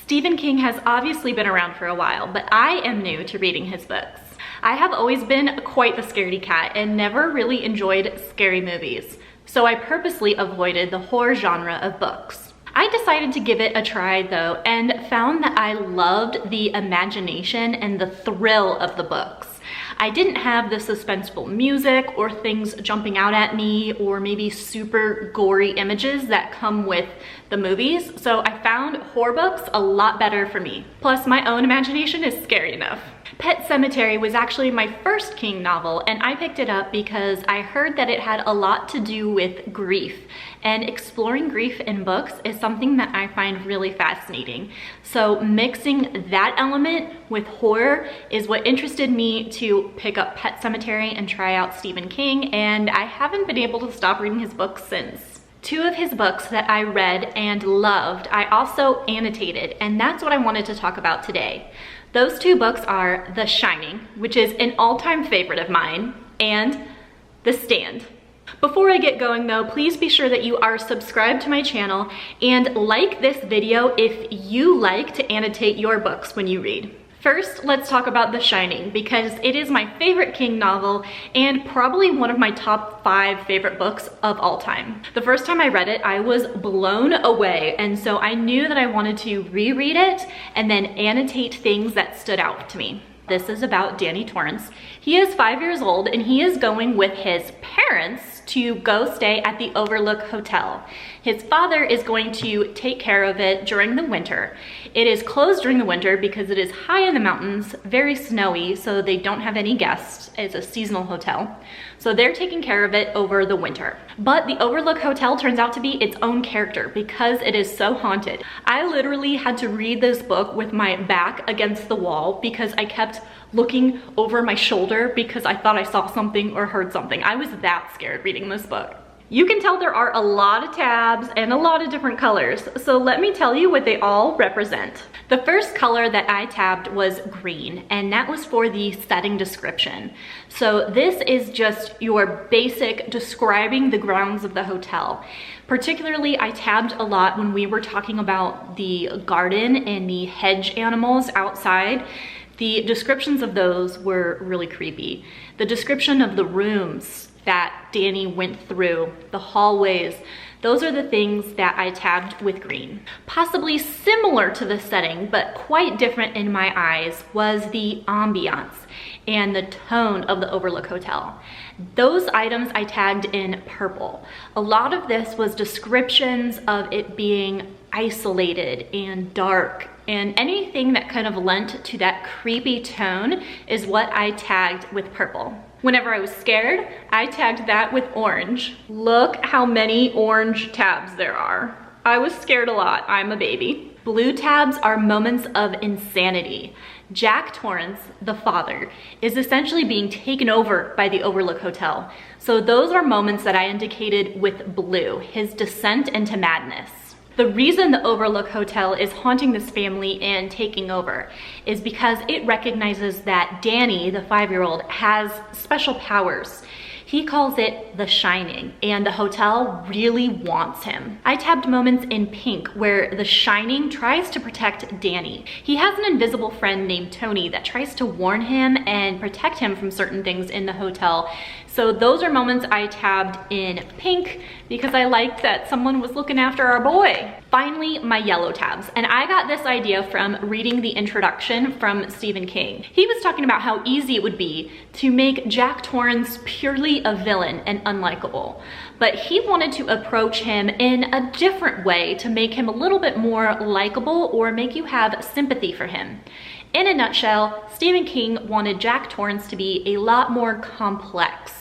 Stephen King has obviously been around for a while, but I am new to reading his books. I have always been quite the scaredy cat and never really enjoyed scary movies, so I purposely avoided the horror genre of books. I decided to give it a try though, and found that I loved the imagination and the thrill of the books. I didn't have the suspenseful music or things jumping out at me or maybe super gory images that come with the movies, so I found horror books a lot better for me. Plus, my own imagination is scary enough. Pet Sematary was actually my first King novel, and I picked it up because I heard that it had a lot to do with grief, and exploring grief in books is something that I find really fascinating. So mixing that element with horror is what interested me to pick up Pet Sematary and try out Stephen King, and I haven't been able to stop reading his books since. Two of his books that I read and loved, I also annotated, and that's what I wanted to talk about today. Those two books are The Shining, which is an all-time favorite of mine, and The Stand. Before I get going though, please be sure that you are subscribed to my channel and like this video if you like to annotate your books when you read. First, let's talk about The Shining because it is my favorite King novel and probably one of my top 5 favorite books of all time. The first time I read it, I was blown away, and so I knew that I wanted to reread it and then annotate things that stood out to me. This is about Danny Torrance. He is 5 years old and he is going with his parents to go stay at the Overlook Hotel. His father is going to take care of it during the winter. It is closed during the winter because it is high in the mountains, very snowy, so they don't have any guests. It's a seasonal hotel. So they're taking care of it over the winter. But the Overlook Hotel turns out to be its own character because it is so haunted. I literally had to read this book with my back against the wall because I kept looking over my shoulder because I thought I saw something or heard something. I was that scared reading this book. You can tell there are a lot of tabs and a lot of different colors, so let me tell you what they all represent. The first color that I tabbed was green, and that was for the setting description. So this is just your basic describing the grounds of the hotel. Particularly, I tabbed a lot when we were talking about the garden and the hedge animals outside. The descriptions of those were really creepy. The description of the rooms that Danny went through, the hallways, those are the things that I tabbed with green. Possibly similar to the setting, but quite different in my eyes, was the ambiance and the tone of the Overlook Hotel. Those items I tagged in purple. A lot of this was descriptions of it being isolated and dark, and anything that kind of lent to that creepy tone is what I tagged with purple. Whenever I was scared, I tagged that with orange. Look how many orange tabs there are. I was scared a lot, I'm a baby. Blue tabs are moments of insanity. Jack Torrance, the father, is essentially being taken over by the Overlook Hotel. So those are moments that I indicated with blue, his descent into madness. The reason the Overlook Hotel is haunting this family and taking over is because it recognizes that Danny, the 5-year-old, has special powers. He calls it The Shining, and the hotel really wants him. I tabbed moments in pink where The Shining tries to protect Danny. He has an invisible friend named Tony that tries to warn him and protect him from certain things in the hotel. So those are moments I tabbed in pink because I liked that someone was looking after our boy. Finally, my yellow tabs. And I got this idea from reading the introduction from Stephen King. He was talking about how easy it would be to make Jack Torrance purely a villain and unlikable. But he wanted to approach him in a different way to make him a little bit more likable or make you have sympathy for him. In a nutshell, Stephen King wanted Jack Torrance to be a lot more complex.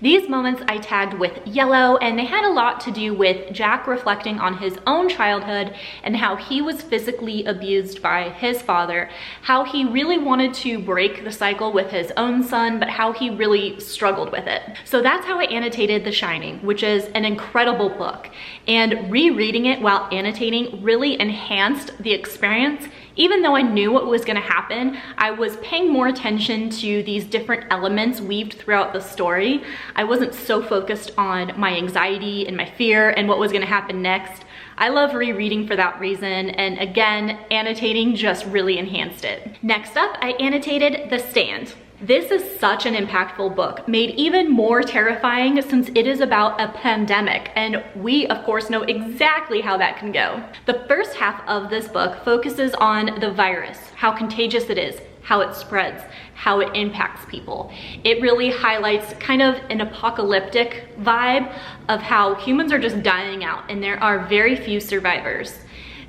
These moments I tagged with yellow, and they had a lot to do with Jack reflecting on his own childhood and how he was physically abused by his father, how he really wanted to break the cycle with his own son, but how he really struggled with it. So that's how I annotated The Shining, which is an incredible book. And rereading it while annotating really enhanced the experience. Even though I knew what was gonna happen, I was paying more attention to these different elements weaved throughout the story. I wasn't so focused on my anxiety and my fear and what was gonna happen next. I love rereading for that reason, and again, annotating just really enhanced it. Next up, I annotated The Stand. This is such an impactful book, made even more terrifying since it is about a pandemic, and we of course know exactly how that can go. The first half of this book focuses on the virus, how contagious it is, how it spreads, how it impacts people. It really highlights kind of an apocalyptic vibe of how humans are just dying out and there are very few survivors.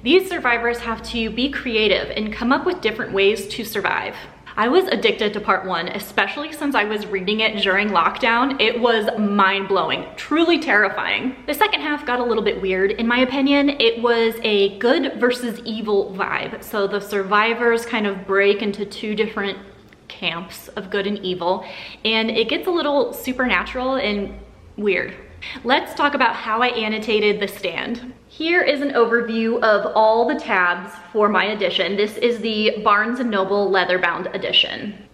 These survivors have to be creative and come up with different ways to survive. I was addicted to part 1, especially since I was reading it during lockdown. It was mind-blowing, truly terrifying. The second half got a little bit weird, in my opinion. It was a good versus evil vibe. So the survivors kind of break into 2 different camps of good and evil, and it gets a little supernatural and weird. Let's talk about how I annotated The Stand. Here is an overview of all the tabs for my edition. This is the Barnes & Noble leather-bound edition.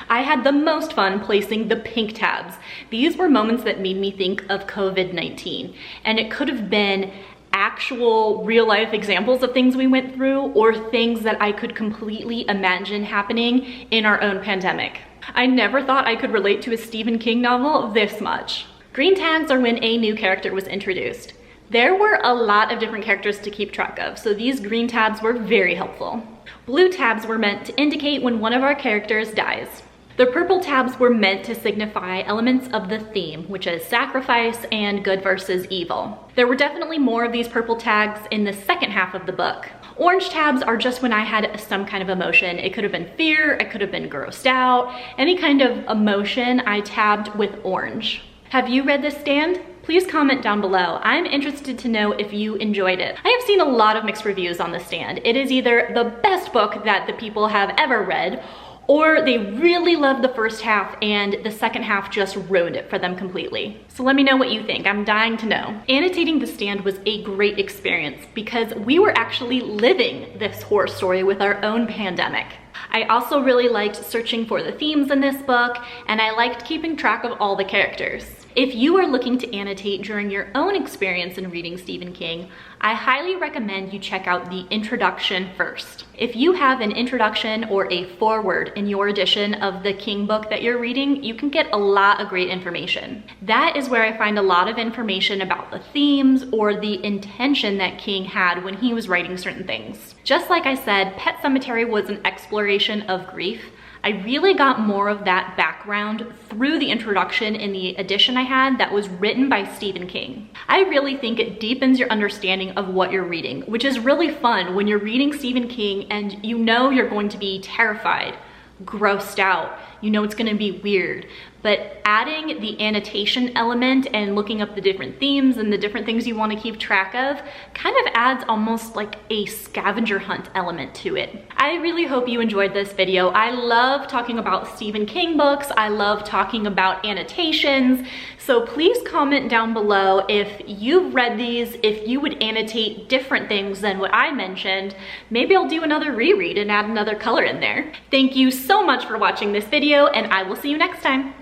I had the most fun placing the pink tabs. These were moments that made me think of COVID-19, and it could have been actual real-life examples of things we went through or things that I could completely imagine happening in our own pandemic. I never thought I could relate to a Stephen King novel this much. Green tags are when a new character was introduced. There were a lot of different characters to keep track of, so these green tabs were very helpful. Blue tabs were meant to indicate when one of our characters dies. The purple tabs were meant to signify elements of the theme, which is sacrifice and good versus evil. There were definitely more of these purple tags in the second half of the book. Orange tabs are just when I had some kind of emotion. It could have been fear, it could have been grossed out, any kind of emotion I tabbed with orange. Have you read The Stand? Please comment down below. I'm interested to know if you enjoyed it. I have seen a lot of mixed reviews on The Stand. It is either the best book that the people have ever read, or they really loved the first half and the second half just ruined it for them completely. So let me know what you think. I'm dying to know. Annotating The Stand was a great experience because we were actually living this horror story with our own pandemic. I also really liked searching for the themes in this book, and I liked keeping track of all the characters. If you are looking to annotate during your own experience in reading Stephen King, I highly recommend you check out the introduction first. If you have an introduction or a foreword in your edition of the King book that you're reading, you can get a lot of great information. That is where I find a lot of information about the themes or the intention that King had when he was writing certain things. Just like I said, Pet Sematary was an exploration of grief. I really got more of that background through the introduction in the edition I had that was written by Stephen King. I really think it deepens your understanding of what you're reading, which is really fun when you're reading Stephen King and you know you're going to be terrified, grossed out, you know it's gonna be weird. But adding the annotation element and looking up the different themes and the different things you want to keep track of kind of adds almost like a scavenger hunt element to it. I really hope you enjoyed this video. I love talking about Stephen King books. I love talking about annotations. So please comment down below if you've read these, if you would annotate different things than what I mentioned. Maybe I'll do another reread and add another color in there. Thank you so much for watching this video, and I will see you next time.